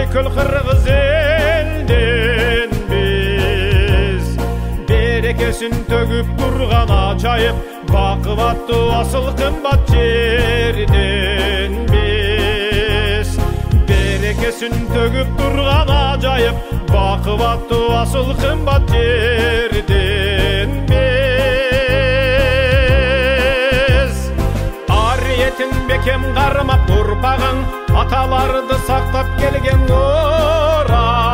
Тәуекел Кыргыз элден биз берекесин төгүп турган ачайып бакыбаттуу асыл кымбат жерден биз берекесин төгүп турган ажайып бакыбаттуу асыл кымбат жерден биз арыетин бекем кармап урпагың аталарды сактап келген орасың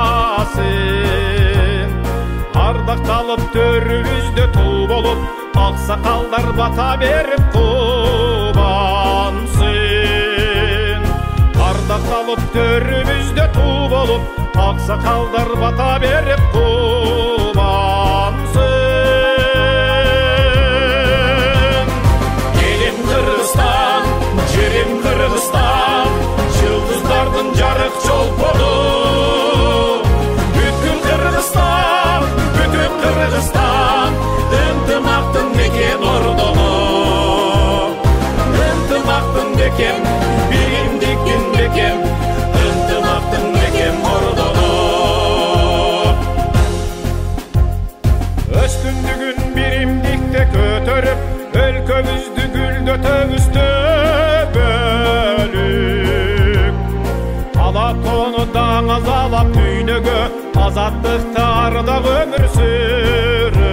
ардакталып төрүбүздө тул болуп аксакалдар бата берип кубансың ардакталып төрүбүздө тул болуп аксакалдар бата берип кубансың элим Кыргызстан жерим Кыргызстан жылдыздардын жарык чолпону бүткүл Кыргызстан ынтымактын бекем ордону ынтымактын бекем биримдиктин бекем ынтымактын бекем ордону өстүндүгүн биримдикте көтөрүп өлкөбүздү гүлдөтөбүз бөлүк алатоону даңазалап дүйнөгө азаттыкта ардак өмүр сүрөлү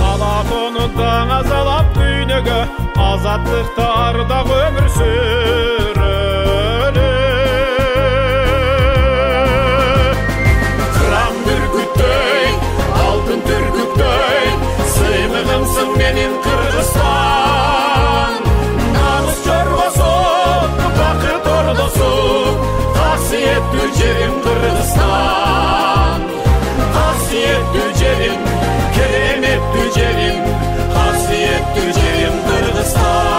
алатоону даңазалап дүйнөгө азаттыкта ардак өмүр сүрөлү кыран бүркүттөй алтын түркүктөй сыймыгымсың менин Кыргызстан намыс жоргосу бакыт ордосу касиеттүү жерим Кыргызстан касиеттүү жерим кереметтүү жерим касиеттүү жерим Кыргызстан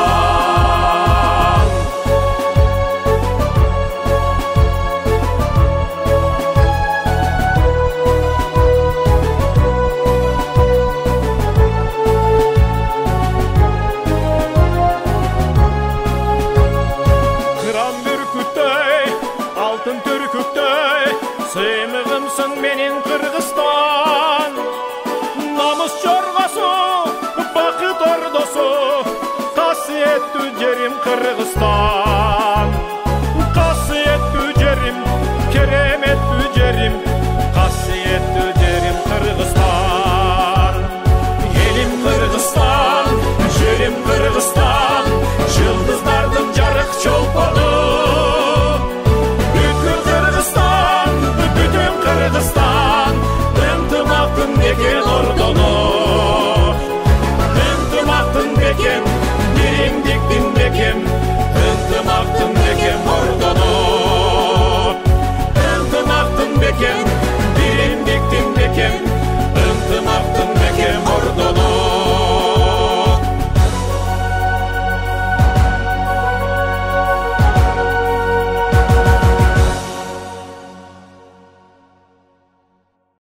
алтын түркүктөй сыймыгымсың менин